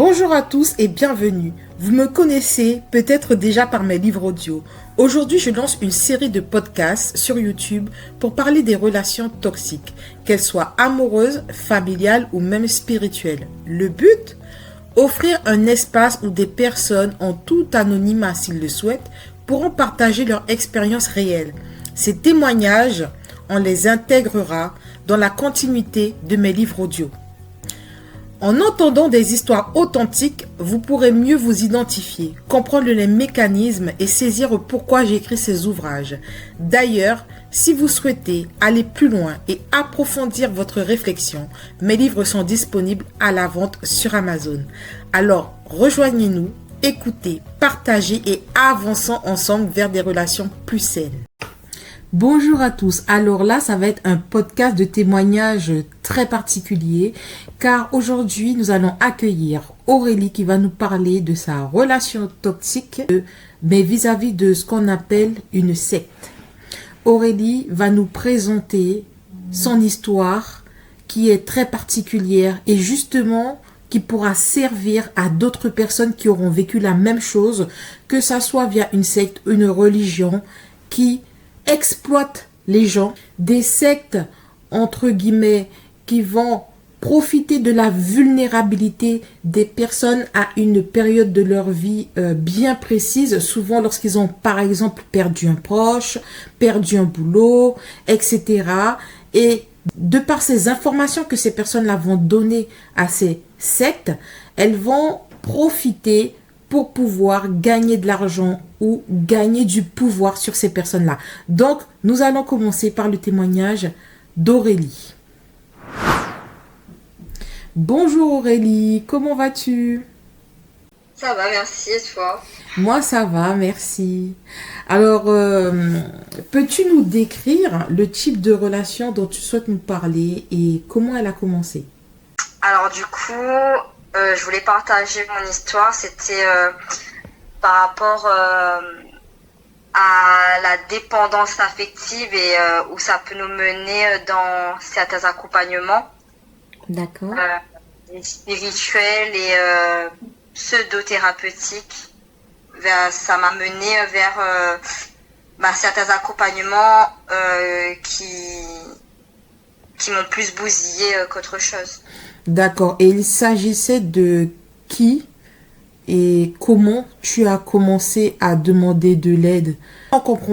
Bonjour à tous et bienvenue. Vous me connaissez peut-être déjà par mes livres audio. Aujourd'hui, je lance une série de podcasts sur YouTube pour parler des relations toxiques, qu'elles soient amoureuses, familiales ou même spirituelles. Le but ? Offrir un espace où des personnes, en tout anonymat s'ils le souhaitent, pourront partager leur expérience réelle. Ces témoignages, on les intégrera dans la continuité de mes livres audio. En entendant des histoires authentiques, vous pourrez mieux vous identifier, comprendre les mécanismes et saisir pourquoi j'écris ces ouvrages. D'ailleurs, si vous souhaitez aller plus loin et approfondir votre réflexion, mes livres sont disponibles à la vente sur Amazon. Alors, rejoignez-nous, écoutez, partagez et avançons ensemble vers des relations plus saines. Bonjour à tous. Alors là, ça va être un podcast de témoignages très particulier car aujourd'hui, nous allons accueillir Aurélie qui va nous parler de sa relation toxique, mais vis-à-vis de ce qu'on appelle une secte. Aurélie va nous présenter son histoire qui est très particulière et justement qui pourra servir à d'autres personnes qui auront vécu la même chose, que ça soit via une secte, une religion qui exploitent les gens, des sectes entre guillemets qui vont profiter de la vulnérabilité des personnes à une période de leur vie bien précise, souvent lorsqu'ils ont par exemple perdu un proche, perdu un boulot, etc. Et de par ces informations que ces personnes-là vont donner à ces sectes, elles vont profiter pour pouvoir gagner de l'argent ou gagner du pouvoir sur ces personnes-là. Donc, nous allons commencer par le témoignage d'Aurélie. Bonjour Aurélie, comment vas-tu ? Ça va, merci, et toi ? Moi, ça va, merci. Alors, peux-tu nous décrire le type de relation dont tu souhaites nous parler et comment elle a commencé ? Alors du coup, je voulais partager mon histoire, c'était par rapport à la dépendance affective et où ça peut nous mener dans certains accompagnements. D'accord. Spirituels et pseudo-thérapeutiques. Ça m'a mené vers certains accompagnements qui m'ont plus bousillé qu'autre chose. D'accord. Et il s'agissait de qui et comment tu as commencé à demander de l'aide?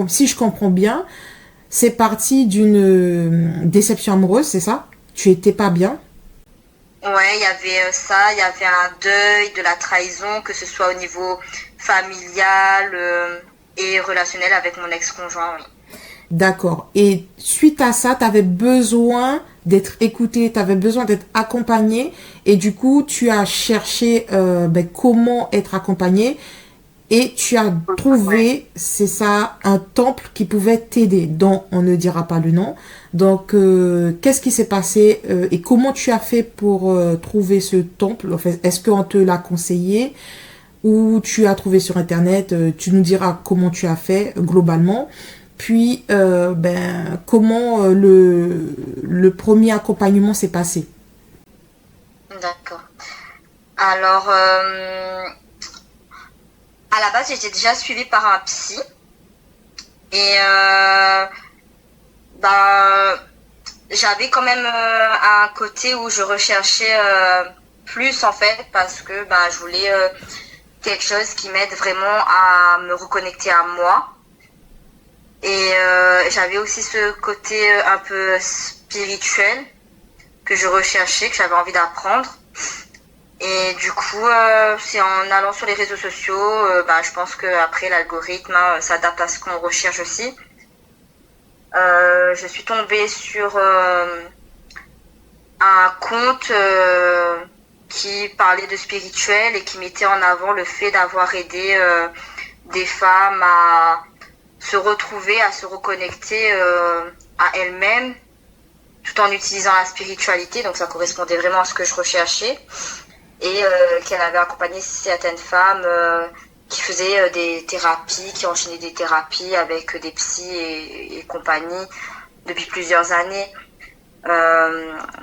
Si je comprends bien, c'est parti d'une déception amoureuse, c'est ça? Tu étais pas bien? Ouais, il y avait ça, il y avait un deuil de la trahison, que ce soit au niveau familial et relationnel avec mon ex-conjoint, oui. D'accord. Et suite à ça, tu avais besoin d'être écoutée, tu avais besoin d'être accompagnée et du coup, tu as cherché comment être accompagnée et tu as trouvé, c'est ça, un temple qui pouvait t'aider, dont on ne dira pas le nom. Donc, qu'est-ce qui s'est passé et comment tu as fait pour trouver ce temple? En fait, est-ce qu'on te l'a conseillé ou tu as trouvé sur Internet? Tu nous diras comment tu as fait globalement. Puis, comment le premier accompagnement s'est passé? D'accord. Alors, à la base, j'étais déjà suivie par un psy. Et j'avais quand même un côté où je recherchais plus, en fait, parce que je voulais quelque chose qui m'aide vraiment à me reconnecter à moi. Et j'avais aussi ce côté un peu spirituel que je recherchais, que j'avais envie d'apprendre. Et du coup, c'est en allant sur les réseaux sociaux, je pense qu'après l'algorithme s'adapte à ce qu'on recherche aussi. Je suis tombée sur un compte qui parlait de spirituel et qui mettait en avant le fait d'avoir aidé des femmes à se retrouver, à se reconnecter à elles-mêmes tout en utilisant la spiritualité. Donc ça correspondait vraiment à ce que je recherchais. Et qu'elle avait accompagné certaines femmes qui faisaient des thérapies, qui enchaînaient des thérapies avec des psys et compagnie depuis plusieurs années.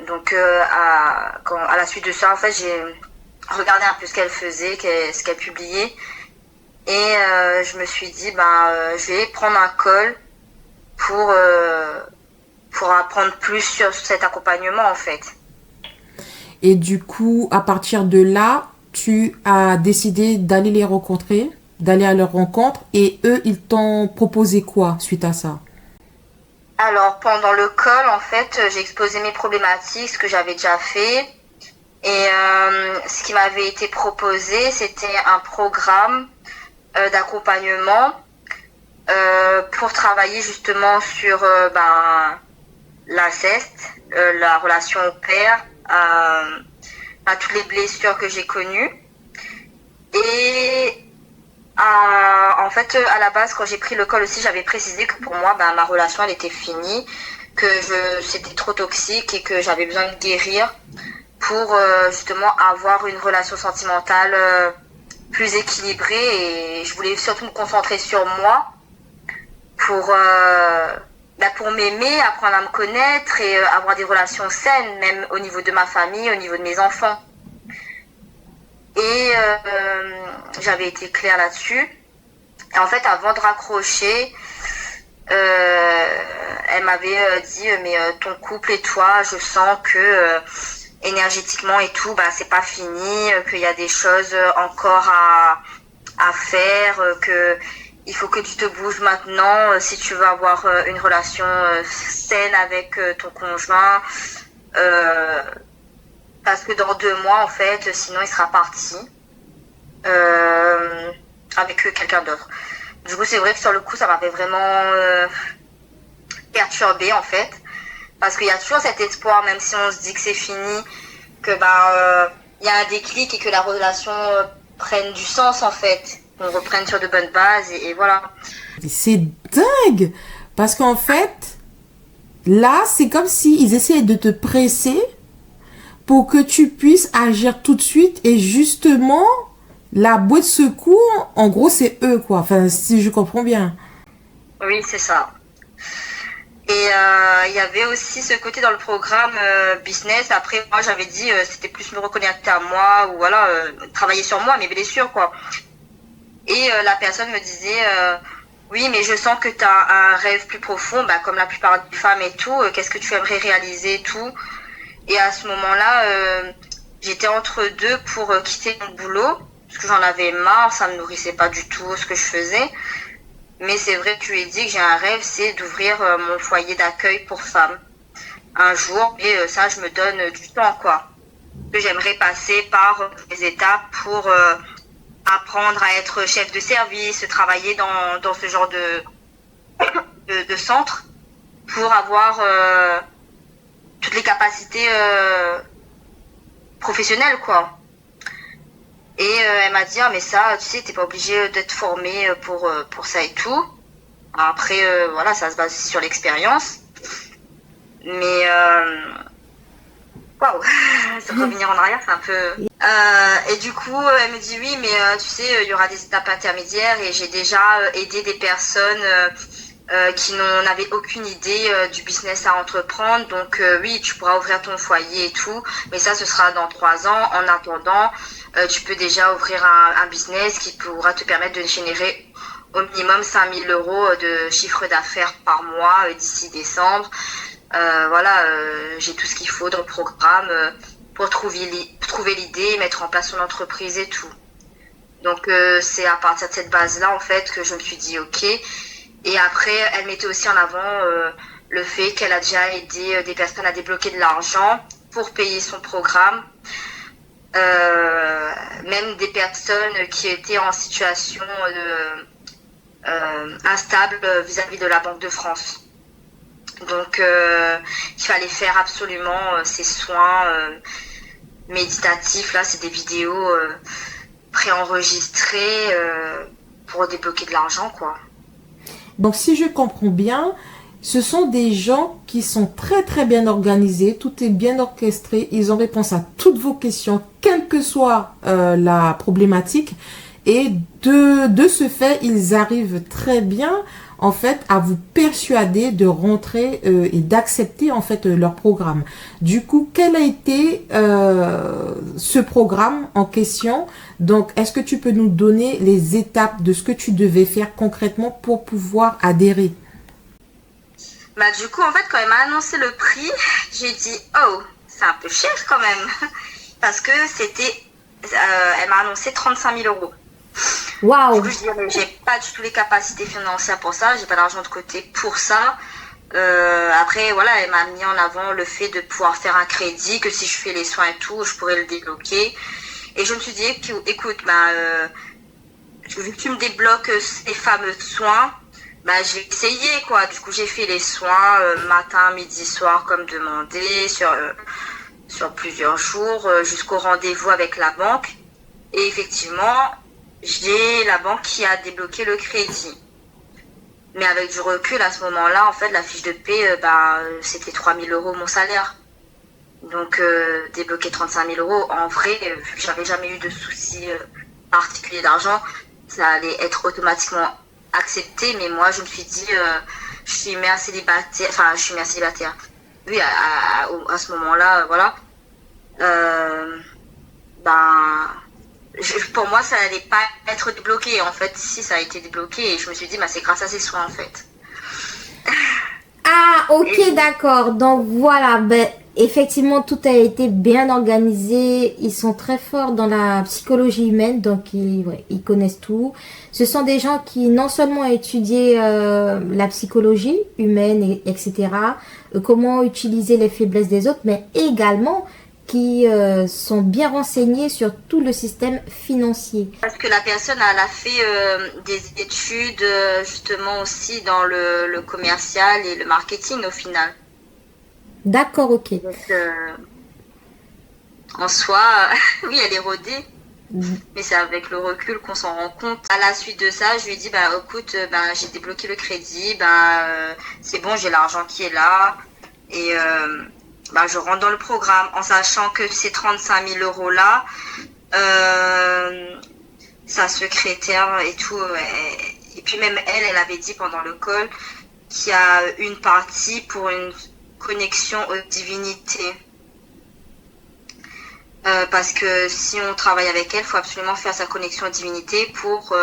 Donc à la suite de ça, en fait, j'ai regardé un peu ce qu'elle faisait, ce qu'elle publiait. Et je me suis dit, je vais prendre un call pour apprendre plus sur cet accompagnement, en fait. Et du coup, à partir de là, tu as décidé d'aller les rencontrer, d'aller à leur rencontre, et eux, ils t'ont proposé quoi suite à ça? Alors, pendant le call, en fait, j'ai exposé mes problématiques, ce que j'avais déjà fait. Et ce qui m'avait été proposé, c'était un programme d'accompagnement pour travailler justement sur l'inceste, la relation au père, à toutes les blessures que j'ai connues. Et en fait, à la base, quand j'ai pris le col aussi, j'avais précisé que pour moi, ma relation, elle était finie, que c'était trop toxique et que j'avais besoin de guérir pour justement avoir une relation sentimentale plus équilibrée. Et je voulais surtout me concentrer sur moi pour m'aimer, apprendre à me connaître et avoir des relations saines, même au niveau de ma famille, au niveau de mes enfants. Et j'avais été claire là-dessus. Et en fait, avant de raccrocher, elle m'avait dit mais ton couple et toi, je sens que énergétiquement et tout, c'est pas fini, qu'il y a des choses encore à faire, que il faut que tu te bouges maintenant si tu veux avoir une relation saine avec ton conjoint. Parce que dans 2 mois, en fait, sinon il sera parti avec quelqu'un d'autre. Du coup, c'est vrai que sur le coup, ça m'avait vraiment perturbée, en fait. Parce qu'il y a toujours cet espoir, même si on se dit que c'est fini, que y a un déclic et que la relation prenne du sens, en fait. On reprenne sur de bonnes bases et voilà. C'est dingue! Parce qu'en fait, là, c'est comme s'ils essayaient de te presser pour que tu puisses agir tout de suite. Et justement, la boîte de secours, en gros, c'est eux, quoi. Enfin, si je comprends bien. Oui, c'est ça. Et il y avait aussi ce côté dans le programme business. Après, moi, j'avais dit, c'était plus me reconnecter à moi ou voilà, travailler sur moi, mes blessures, quoi. Et la personne me disait, oui, mais je sens que tu as un rêve plus profond, comme la plupart des femmes et tout. Qu'est-ce que tu aimerais réaliser et tout. Et à ce moment-là, j'étais entre deux pour quitter mon boulot, parce que j'en avais marre, ça me nourrissait pas du tout ce que je faisais. Mais c'est vrai que je lui ai dit que j'ai un rêve, c'est d'ouvrir mon foyer d'accueil pour femmes un jour. Et ça, je me donne du temps, quoi. Que j'aimerais passer par des étapes pour apprendre à être chef de service, travailler dans ce genre de centre pour avoir toutes les capacités professionnelles, quoi. Et elle m'a dit, mais ça, tu sais, t'es pas obligé d'être formé pour ça et tout. Après, voilà, ça se base sur l'expérience. Mais, waouh, revenir en arrière, c'est un peu... et du coup, elle me dit, oui, mais tu sais, il y aura des étapes intermédiaires et j'ai déjà aidé des personnes qui n'avaient aucune idée du business à entreprendre. Donc, oui, tu pourras ouvrir ton foyer et tout, mais ça, ce sera dans 3 ans. En attendant, tu peux déjà ouvrir un business qui pourra te permettre de générer au minimum 5 000 € de chiffre d'affaires par mois d'ici décembre. Voilà, j'ai tout ce qu'il faut dans le programme pour trouver l'idée, mettre en place son entreprise et tout. Donc, c'est à partir de cette base-là, en fait, que je me suis dit, OK. Et après, elle mettait aussi en avant le fait qu'elle a déjà aidé des personnes à débloquer de l'argent pour payer son programme. Même des personnes qui étaient en situation instable vis-à-vis de la Banque de France. Donc, il fallait faire absolument ces soins méditatifs. Là, c'est des vidéos préenregistrées pour débloquer de l'argent, quoi. Donc, si je comprends bien, ce sont des gens qui sont très très bien organisés, tout est bien orchestré, ils ont réponse à toutes vos questions, quelle que soit la problématique. Et de ce fait, ils arrivent très bien en fait à vous persuader de rentrer et d'accepter en fait leur programme. Du coup, quel a été ce programme en question? Donc, est-ce que tu peux nous donner les étapes de ce que tu devais faire concrètement pour pouvoir adhérer? Bah, du coup, en fait, quand elle m'a annoncé le prix, j'ai dit, oh, c'est un peu cher quand même. Parce que elle m'a annoncé 35 000 euros. Waouh! Du coup, je dis, mais j'ai pas du tout les capacités financières pour ça, j'ai pas d'argent de côté pour ça. Après, voilà, elle m'a mis en avant le fait de pouvoir faire un crédit, que si je fais les soins et tout, je pourrais le débloquer. Et je me suis dit, écoute, vu que tu me débloques ces fameux soins, je vais essayer, quoi. Du coup, j'ai fait les soins matin, midi, soir, comme demandé, sur plusieurs jours, jusqu'au rendez-vous avec la banque. Et effectivement, j'ai la banque qui a débloqué le crédit. Mais avec du recul, à ce moment-là, en fait, la fiche de paie, c'était 3 000 euros mon salaire. Donc, débloquer 35 000 euros, en vrai, vu que j'avais jamais eu de soucis particuliers d'argent, ça allait être automatiquement accepté. Mais moi, je me suis dit, je suis mère célibataire. Oui, à ce moment-là, voilà. Pour moi, ça n'allait pas être débloqué. En fait, si ça a été débloqué, et je me suis dit, c'est grâce à ces soins, en fait. Ah, ok, d'accord. Donc voilà, effectivement, tout a été bien organisé. Ils sont très forts dans la psychologie humaine, donc ils connaissent tout. Ce sont des gens qui non seulement ont étudié la psychologie humaine, etc., comment utiliser les faiblesses des autres, mais également qui sont bien renseignés sur tout le système financier. Parce que la personne, elle a fait des études justement aussi dans le commercial et le marketing au final. D'accord, ok. Donc, en soi, oui, elle est rodée. Mais c'est avec le recul qu'on s'en rend compte. À la suite de ça, je lui ai dit, écoute, j'ai débloqué le crédit, c'est bon, j'ai l'argent qui est là. Et je rentre dans le programme en sachant que ces 35 000 euros-là, sa secrétaire et tout, et puis même elle avait dit pendant le call qu'il y a une partie pour une connexion aux divinités. Parce que si on travaille avec elle, il faut absolument faire sa connexion aux divinités pour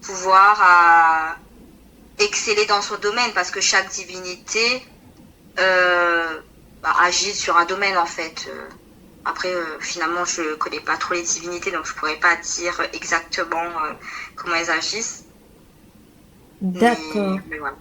pouvoir exceller dans son domaine, parce que chaque divinité agit sur un domaine en fait. Après, finalement, je connais pas trop les divinités, donc je pourrais pas dire exactement comment elles agissent. D'accord. Mais voilà.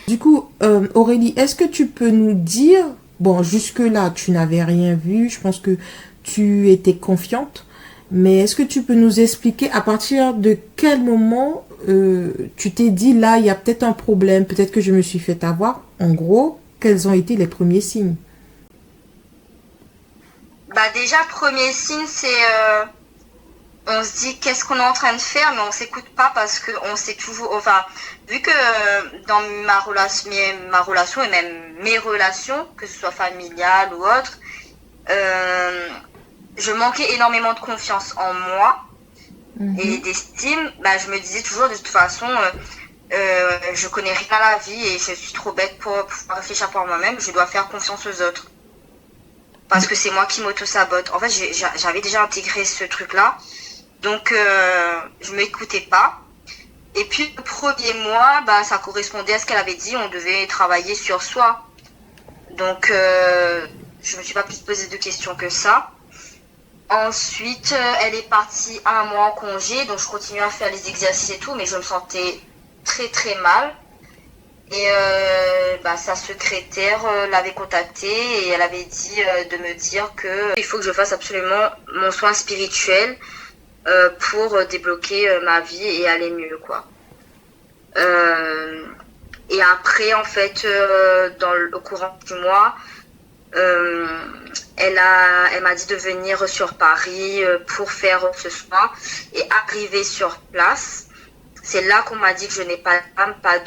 Du coup, Aurélie, est-ce que tu peux nous dire, bon, jusque-là, tu n'avais rien vu, je pense que tu étais confiante, mais est-ce que tu peux nous expliquer à partir de quel moment tu t'es dit, là, il y a peut-être un problème, peut-être que je me suis fait avoir. En gros, quels ont été les premiers signes? Déjà, premier signe, c'est on se dit qu'est-ce qu'on est en train de faire, mais on s'écoute pas parce que on sait toujours, enfin, vu que dans ma relation et même mes relations, que ce soit familiales ou autres, je manquais énormément de confiance en moi et d'estime. Je me disais toujours, de toute façon, je connais rien à la vie et je suis trop bête pour pouvoir réfléchir par moi-même. Je dois faire confiance aux autres. Parce que c'est moi qui m'auto-sabote. En fait, j'avais déjà intégré ce truc-là. Donc, je m'écoutais pas. Et puis, le premier mois, ça correspondait à ce qu'elle avait dit. On devait travailler sur soi. Donc, je me suis pas plus posé de questions que ça. Ensuite, elle est partie 1 mois en congé. Donc, je continuais à faire les exercices et tout. Mais je me sentais très, très mal. Et sa secrétaire l'avait contactée et elle avait dit de me dire que il faut que je fasse absolument mon soin spirituel pour débloquer ma vie et aller mieux, quoi. Et après, en fait, au courant du mois, elle m'a dit de venir sur Paris pour faire ce soin et arriver sur place. C'est là qu'on m'a dit que je n'ai pas d'âme, pas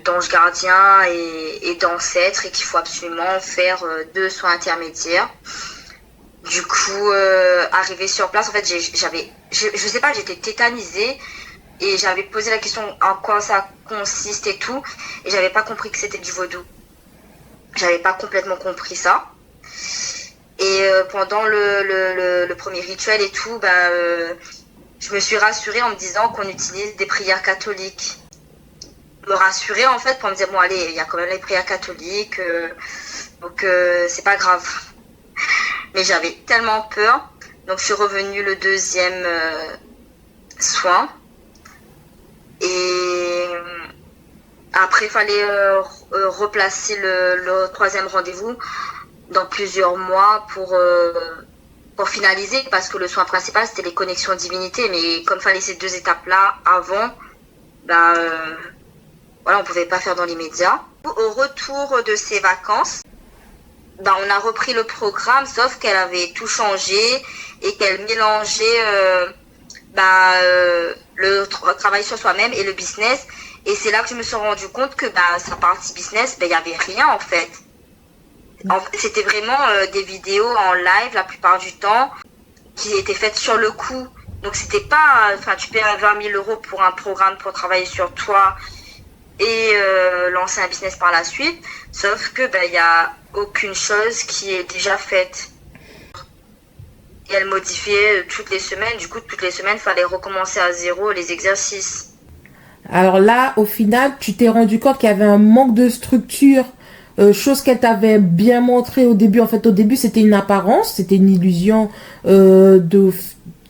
d'ange gardien et d'ancêtre et qu'il faut absolument faire 2 soins intermédiaires. Du coup, arrivé sur place, en fait, je sais pas, j'étais tétanisée. Et j'avais posé la question en quoi ça consiste et tout. Et j'avais pas compris que c'était du vaudou. J'avais pas complètement compris ça. Et pendant le premier rituel et tout, je me suis rassurée en me disant qu'on utilise des prières catholiques. Me rassurer en fait pour me dire bon allez, il y a quand même les prières catholiques, donc c'est pas grave. Mais j'avais tellement peur, donc je suis revenue le deuxième soin. Et après il fallait replacer le troisième rendez-vous dans plusieurs mois pour finaliser, parce que le soin principal c'était les connexions divinités, mais comme il fallait ces 2 étapes là avant, voilà, on pouvait pas faire dans l'immédiat. Au retour de ces vacances, on a repris le programme, sauf qu'elle avait tout changé et qu'elle mélangeait le travail sur soi-même et le business. Et c'est là que je me suis rendu compte que sa partie business, il y avait rien en fait. C'était vraiment des vidéos en live la plupart du temps qui étaient faites sur le coup. Donc c'était pas, tu paies 20 000 € pour un programme pour travailler sur toi et lancer un business par la suite, sauf que il y a aucune chose qui est déjà faite. Et elle modifiait toutes les semaines, du coup toutes les semaines il fallait recommencer à zéro les exercices. Alors là, au final, tu t'es rendu compte qu'il y avait un manque de structure, chose qu'elle t'avait bien montré au début. En fait, au début, c'était une apparence, c'était une illusion de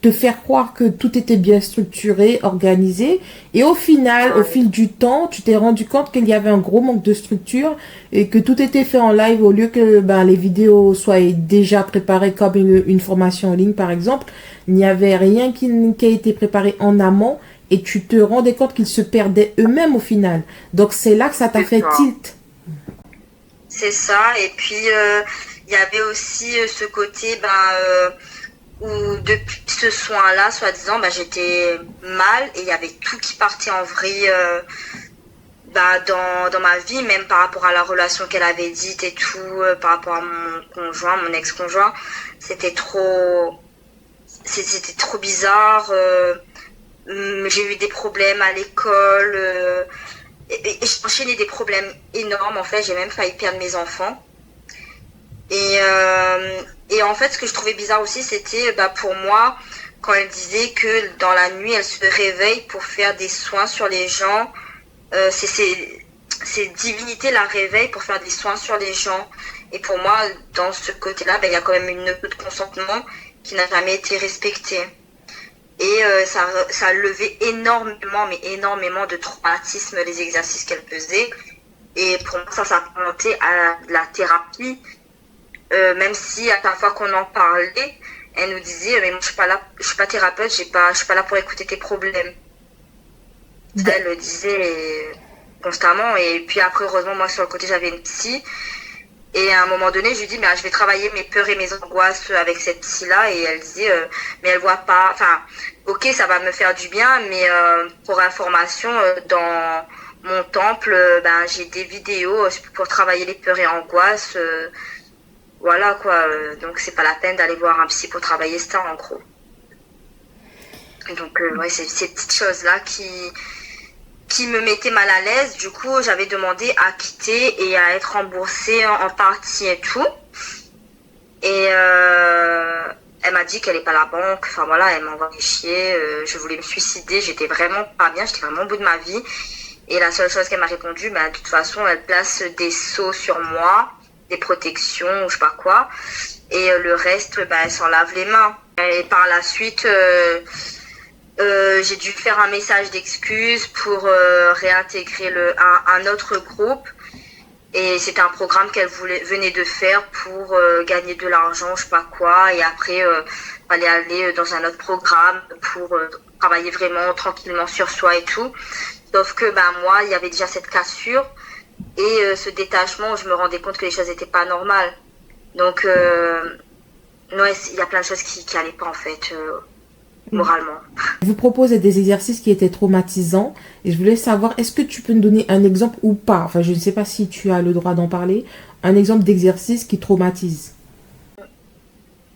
te faire croire que tout était bien structuré, organisé. Et au final, au fil du temps, tu t'es rendu compte qu'il y avait un gros manque de structure et que tout était fait en live au lieu que les vidéos soient déjà préparées comme une formation en ligne, par exemple. Il n'y avait rien qui a été préparé en amont et tu te rendais compte qu'ils se perdaient eux-mêmes au final. Donc, c'est là que ça t'a fait tilt. C'est ça. Et puis, il y avait aussi ce côté, où depuis ce soin-là, soi-disant, j'étais mal et il y avait tout qui partait en vrille dans ma vie, même par rapport à la relation qu'elle avait dite et tout, par rapport à mon ex-conjoint. C'était trop bizarre. J'ai eu des problèmes à l'école et j'ai enchaîné des problèmes énormes. En fait, j'ai même failli perdre mes enfants. Et en fait, ce que je trouvais bizarre aussi, c'était pour moi, quand elle disait que dans la nuit, elle se réveille pour faire des soins sur les gens. Ces divinités la réveillent pour faire des soins sur les gens. Et pour moi, dans ce côté-là, il y a quand même une note de consentement qui n'a jamais été respectée. Et ça levait énormément de traumatisme, les exercices qu'elle faisait. Et pour moi, ça s'apparentait à la thérapie. Même si à chaque fois qu'on en parlait, elle nous disait mais moi je suis pas thérapeute, je suis pas là pour écouter tes problèmes. Ça, elle le disait constamment. Et puis après, heureusement, moi sur le côté j'avais une psy, et à un moment donné je lui dis je vais travailler mes peurs et mes angoisses avec cette psy là, et elle disait mais elle voit pas, ok, ça va me faire du bien, mais pour information, dans mon temple, j'ai des vidéos pour travailler les peurs et angoisses. Voilà quoi, donc c'est pas la peine d'aller voir un psy pour travailler ça en gros. Donc c'est ces petites choses-là qui me mettaient mal à l'aise. Du coup, j'avais demandé à quitter et à être remboursée en partie et tout. Et elle m'a dit qu'elle n'est pas à la banque, elle m'a envoyé chier, je voulais me suicider, j'étais vraiment pas bien, j'étais vraiment au bout de ma vie. Et la seule chose qu'elle m'a répondu, de toute façon, elle place des sceaux sur moi, des protections ou je sais pas quoi, et le reste elle s'en lave les mains. Et par la suite j'ai dû faire un message d'excuse pour réintégrer un autre groupe, et c'était un programme qu'elle venait de faire pour gagner de l'argent, je sais pas quoi, et après fallait aller dans un autre programme pour travailler vraiment tranquillement sur soi et tout. Sauf que moi, il y avait déjà cette cassure et ce détachement où je me rendais compte que les choses n'étaient pas normales. Donc, il y a plein de choses qui n'allaient pas en fait, moralement. Je vous propose des exercices qui étaient traumatisants et je voulais savoir, est-ce que tu peux nous donner un exemple ou pas? Enfin, je ne sais pas si tu as le droit d'en parler. Un exemple d'exercice qui traumatise.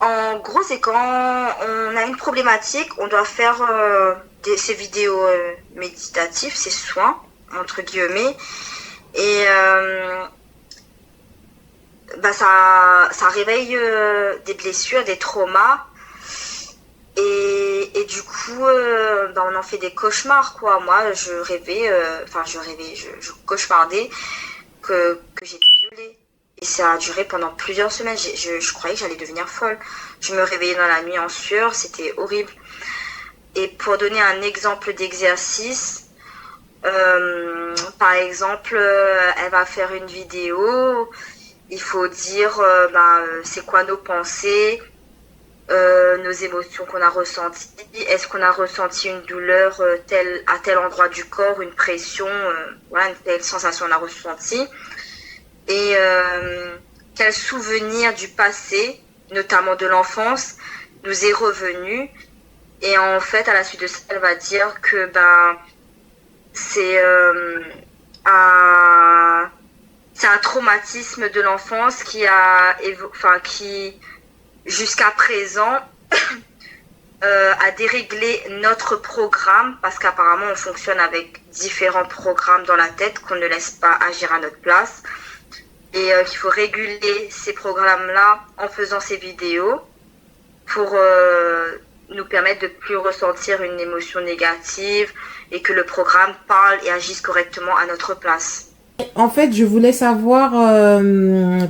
En gros, c'est quand on a une problématique, on doit faire ces vidéos méditatives, ces soins, entre guillemets. Et ça réveille des blessures, des traumas. Et du coup, on en fait des cauchemars, quoi. Moi, je cauchemardais que j'étais violée. Et ça a duré pendant plusieurs semaines. Je croyais que j'allais devenir folle. Je me réveillais dans la nuit en sueur, c'était horrible. Et pour donner un exemple d'exercice, par exemple, elle va faire une vidéo. Il faut dire, c'est quoi nos pensées, nos émotions qu'on a ressenties. Est-ce qu'on a ressenti une douleur à tel endroit du corps, une pression, une telle sensation on a ressentie. Et quel souvenir du passé, notamment de l'enfance, nous est revenu. Et en fait, à la suite de ça, elle va dire que c'est un traumatisme de l'enfance qui jusqu'à présent a déréglé notre programme, parce qu'apparemment on fonctionne avec différents programmes dans la tête qu'on ne laisse pas agir à notre place, et qu'il faut réguler ces programmes-là en faisant ces vidéos pour nous permettre de plus ressentir une émotion négative et que le programme parle et agisse correctement à notre place. En fait, je voulais savoir le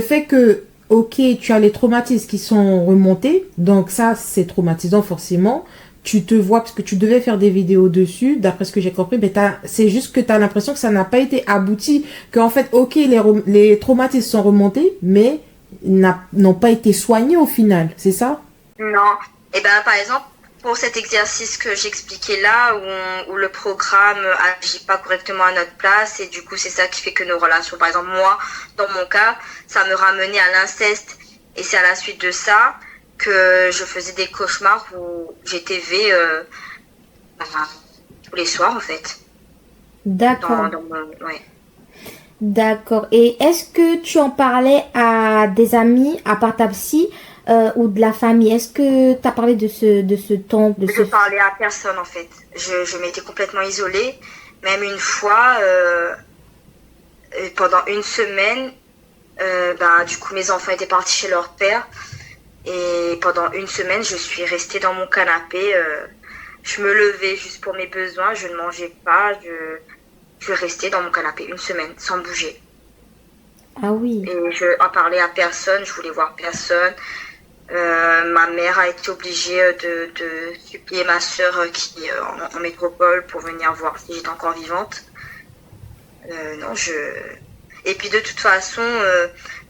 fait que, ok, tu as les traumatismes qui sont remontés, donc ça, c'est traumatisant forcément. Tu te vois, parce que tu devais faire des vidéos dessus, d'après ce que j'ai compris, mais c'est juste que tu as l'impression que ça n'a pas été abouti, qu'en fait, ok, les traumatismes sont remontés, mais n'ont pas été soignés au final, c'est ça? Non. Et par exemple, pour cet exercice que j'expliquais là, où le programme agit pas correctement à notre place, et du coup c'est ça qui fait que nos relations, par exemple moi, dans mon cas, ça me ramenait à l'inceste, et c'est à la suite de ça que je faisais des cauchemars où j'étais vée tous les soirs en fait. D'accord. Ouais. D'accord. Et est-ce que tu en parlais à des amis, à part ta psy, ou de la famille? Est-ce que tu as parlé de ce temps Je parlais à personne en fait. Je m'étais complètement isolée. Même une fois, pendant une semaine, du coup mes enfants étaient partis chez leur père. Et pendant une semaine, je suis restée dans mon canapé. Je me levais juste pour mes besoins. Je ne mangeais pas. Je restais dans mon canapé une semaine sans bouger. Ah oui. Et je en parlais à personne. Je voulais voir personne. Ma mère a été obligée de supplier ma sœur qui est en métropole pour venir voir si j'étais encore vivante. Et puis de toute façon,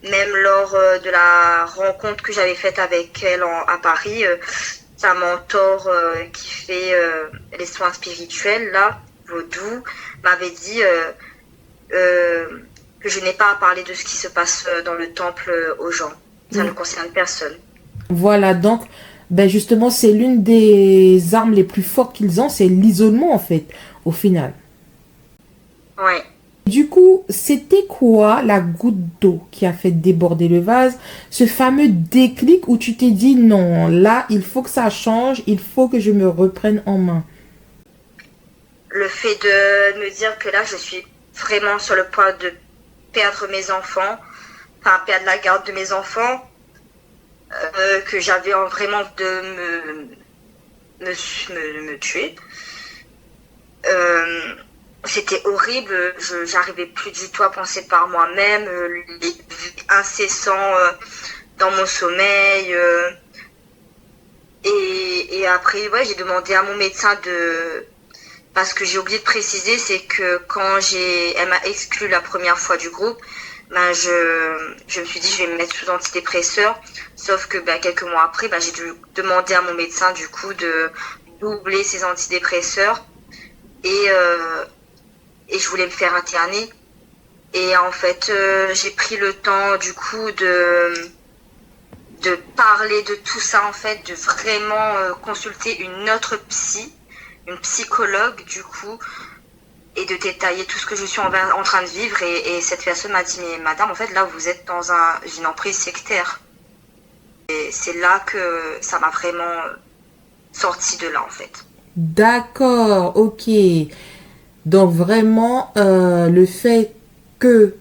même lors de la rencontre que j'avais faite avec elle à Paris, sa mentor qui fait les soins spirituels, là, Vaudou, m'avait dit que je n'ai pas à parler de ce qui se passe dans le temple aux gens. Ça ne concerne personne. Voilà, donc, justement, c'est l'une des armes les plus fortes qu'ils ont, c'est l'isolement, en fait, au final. Ouais. Du coup, c'était quoi la goutte d'eau qui a fait déborder le vase? Ce fameux déclic où tu t'es dit, non, là, il faut que ça change, il faut que je me reprenne en main. Le fait de me dire que là, je suis vraiment sur le point de perdre mes enfants, enfin, perdre la garde de mes enfants, que j'avais vraiment de me tuer. C'était horrible, j'arrivais plus du tout à penser par moi-même, les incessants dans mon sommeil. Et après, j'ai demandé à mon médecin parce que j'ai oublié de préciser, c'est que quand elle m'a exclue la première fois du groupe, je me suis dit je vais me mettre sous antidépresseur, sauf que quelques mois après, j'ai dû demander à mon médecin du coup de doubler ces antidépresseurs et je voulais me faire interner. Et en fait, j'ai pris le temps du coup de parler de tout ça en fait, de vraiment consulter une autre une psychologue du coup, et de détailler tout ce que je suis en train de vivre. Et cette personne m'a dit, mais madame, en fait, là, vous êtes dans une emprise sectaire. Et c'est là que ça m'a vraiment sorti de là, en fait. D'accord, ok. Donc vraiment, le fait que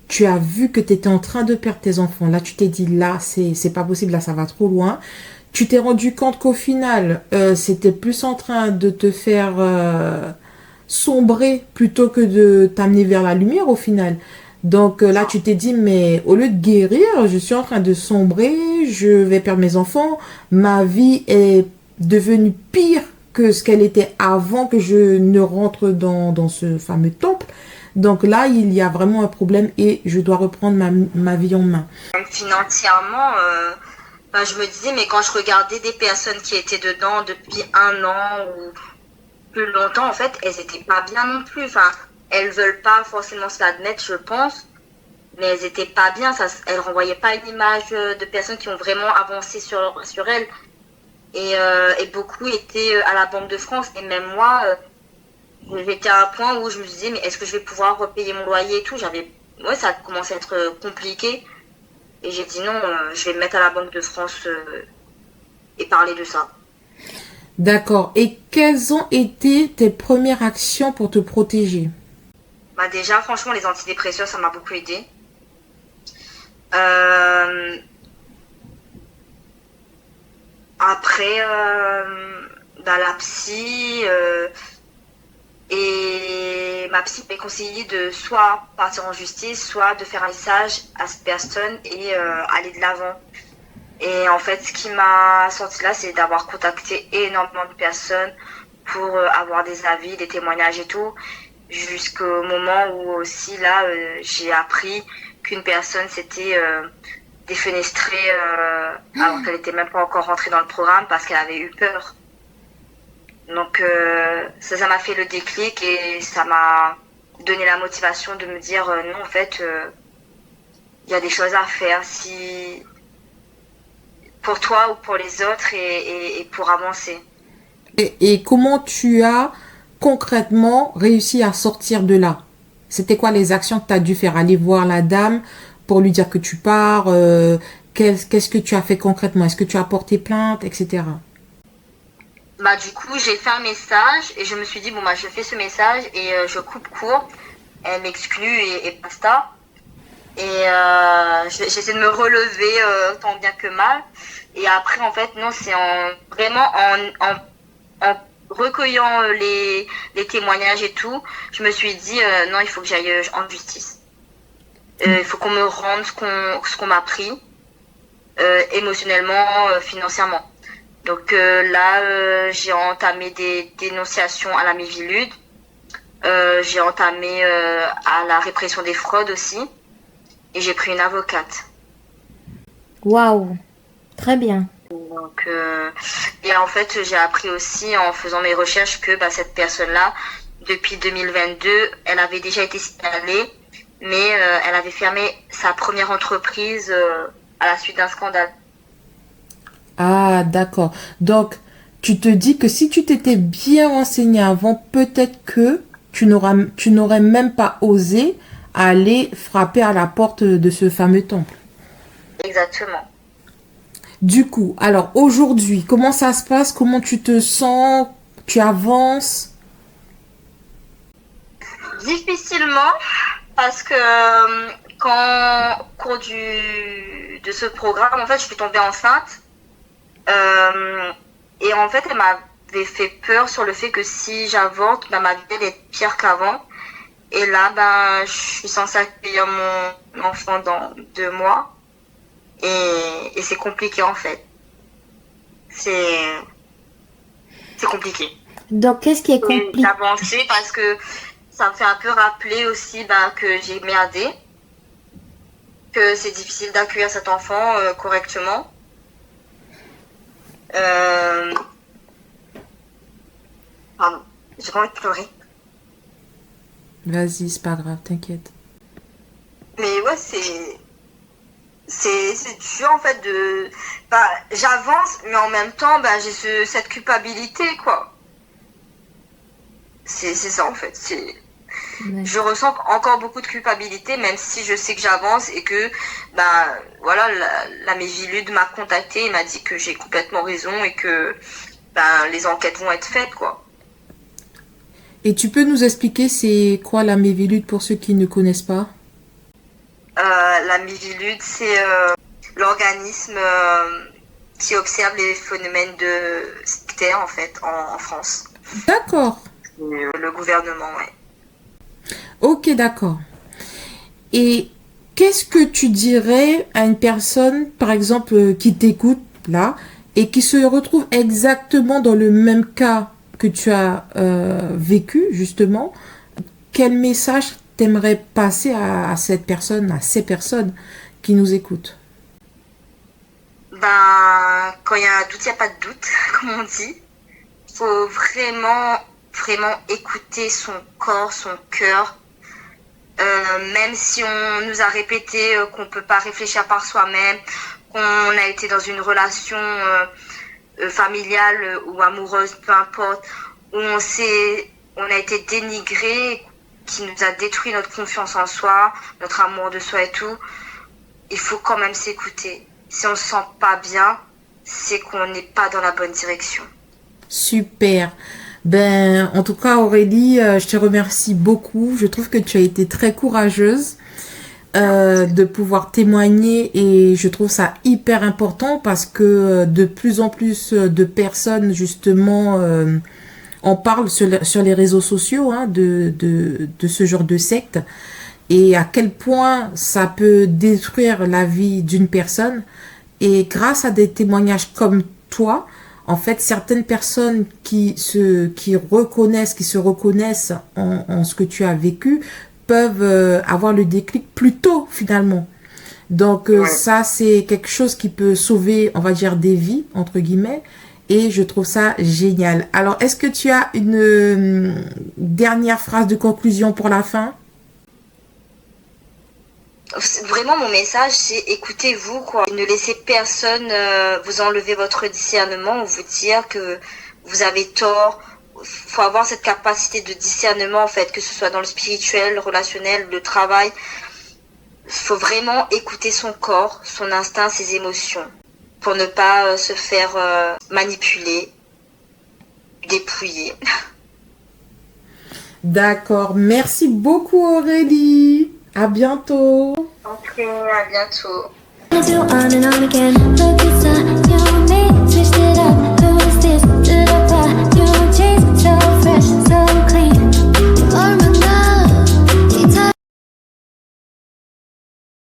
tu as vu que tu étais en train de perdre tes enfants, là tu t'es dit là c'est pas possible, là ça va trop loin. Tu t'es rendu compte qu'au final, c'était plus en train de te faire sombrer plutôt que de t'amener vers la lumière au final. Donc là, tu t'es dit, mais au lieu de guérir, je suis en train de sombrer, je vais perdre mes enfants, ma vie est devenue pire que ce qu'elle était avant que je ne rentre dans ce fameux temple. Donc là, il y a vraiment un problème et je dois reprendre ma vie en main. Même financièrement, je me disais, mais quand je regardais des personnes qui étaient dedans depuis 1 an ou plus longtemps, en fait, elles étaient pas bien non plus. Enfin, elles veulent pas forcément se l'admettre, je pense, mais elles étaient pas bien. Ça, elles renvoyaient pas une image de personnes qui ont vraiment avancé sur elles. Et beaucoup étaient à la Banque de France. Et même moi, j'étais à un point où je me disais, mais est-ce que je vais pouvoir repayer mon loyer et tout? Ouais, ça a commencé à être compliqué. Et j'ai dit non, je vais me mettre à la Banque de France et parler de ça. D'accord. Et quelles ont été tes premières actions pour te protéger? Déjà, franchement, les antidépresseurs, ça m'a beaucoup aidé. Après, la psy, et ma psy m'a conseillé de soit partir en justice, soit de faire un message à cette personne et aller de l'avant. Et en fait, ce qui m'a sorti là, c'est d'avoir contacté énormément de personnes pour avoir des avis, des témoignages et tout, jusqu'au moment où aussi là, j'ai appris qu'une personne s'était défenestrée alors qu'elle n'était même pas encore rentrée dans le programme parce qu'elle avait eu peur. Donc ça m'a fait le déclic et ça m'a donné la motivation de me dire non, en fait, il y a des choses à faire si pour toi ou pour les autres et pour avancer. Et comment tu as concrètement réussi à sortir de là? C'était quoi les actions que tu as dû faire? Aller voir la dame pour lui dire que tu pars? Qu'est-ce que tu as fait concrètement? Est-ce que tu as porté plainte, etc.? Du coup, j'ai fait un message et je me suis dit, je fais ce message et je coupe court. Elle m'exclut et basta. Et j'essaie de me relever tant bien que mal. Et après, en fait, non, c'est vraiment en recueillant les témoignages et tout, je me suis dit, non, il faut que j'aille en justice. Il faut qu'on me rende ce qu'on m'a pris, émotionnellement, financièrement. Donc là, j'ai entamé des dénonciations à la Miviludes. J'ai entamé à la répression des fraudes aussi. Et j'ai pris une avocate. Waouh, très bien. Donc, et en fait, j'ai appris aussi en faisant mes recherches que cette personne-là, depuis 2022, elle avait déjà été signalée, mais elle avait fermé sa première entreprise à la suite d'un scandale. Ah, d'accord. Donc, tu te dis que si tu t'étais bien renseigné avant, peut-être que tu n'aurais même pas osé aller frapper à la porte de ce fameux temple. Exactement. Du coup, alors aujourd'hui, comment ça se passe? Comment tu te sens? Tu avances? Difficilement, parce que quand au cours de ce programme, en fait, je suis tombée enceinte. Et en fait, elle m'avait fait peur sur le fait que si j'avorte, ma vie elle est pire qu'avant. Et là, je suis censée accueillir mon enfant dans 2 mois. Et c'est compliqué, en fait. C'est compliqué. Donc, qu'est-ce qui est compliqué? D'avancer parce que ça me fait un peu rappeler aussi que j'ai merdé. Que c'est difficile d'accueillir cet enfant correctement. Pardon, j'ai pas envie de pleurer. Vas-y, c'est pas grave, t'inquiète. Mais ouais, c'est dur en fait j'avance, mais en même temps, j'ai cette culpabilité, quoi. C'est ça en fait. Ouais. Je ressens encore beaucoup de culpabilité, même si je sais que j'avance et que, voilà, la Miviludes m'a contacté et m'a dit que j'ai complètement raison et que les enquêtes vont être faites, quoi. Et tu peux nous expliquer c'est quoi la Miviludes pour ceux qui ne connaissent pas? La Miviludes, c'est l'organisme qui observe les phénomènes de sectaires, en fait, en France. D'accord. Le gouvernement, ouais. Ok, d'accord. Et qu'est-ce que tu dirais à une personne, par exemple, qui t'écoute là, et qui se retrouve exactement dans le même cas que tu as vécu, justement? Quel message t'aimerais passer à cette personne, à ces personnes qui nous écoutent? Quand il y a un doute, il n'y a pas de doute, comme on dit. Il faut vraiment, vraiment écouter son corps, son cœur. Même si on nous a répété qu'on ne peut pas réfléchir par soi-même, qu'on a été dans une relation familiale ou amoureuse, peu importe, où on a été dénigré, qui nous a détruit notre confiance en soi, notre amour de soi et tout, il faut quand même s'écouter. Si on ne se sent pas bien, c'est qu'on n'est pas dans la bonne direction. Super. Ben, en tout cas, Aurélie, je te remercie beaucoup. Je trouve que tu as été très courageuse de pouvoir témoigner et je trouve ça hyper important parce que de plus en plus de personnes, justement, en parlent sur les réseaux sociaux de ce genre de secte et à quel point ça peut détruire la vie d'une personne. Et grâce à des témoignages comme toi, en fait, certaines personnes qui se reconnaissent en ce que tu as vécu peuvent avoir le déclic plus tôt finalement. Donc ça, c'est quelque chose qui peut sauver, on va dire, des vies, entre guillemets. Et je trouve ça génial. Alors, est-ce que tu as une dernière phrase de conclusion pour la fin? Vraiment, mon message, c'est écoutez-vous, quoi. Ne laissez personne vous enlever votre discernement ou vous dire que vous avez tort. Faut avoir cette capacité de discernement, en fait, que ce soit dans le spirituel, le relationnel, le travail. Faut vraiment écouter son corps, son instinct, ses émotions, pour ne pas se faire manipuler, dépouiller. D'accord. Merci beaucoup, Aurélie. À bientôt. Ok, à bientôt.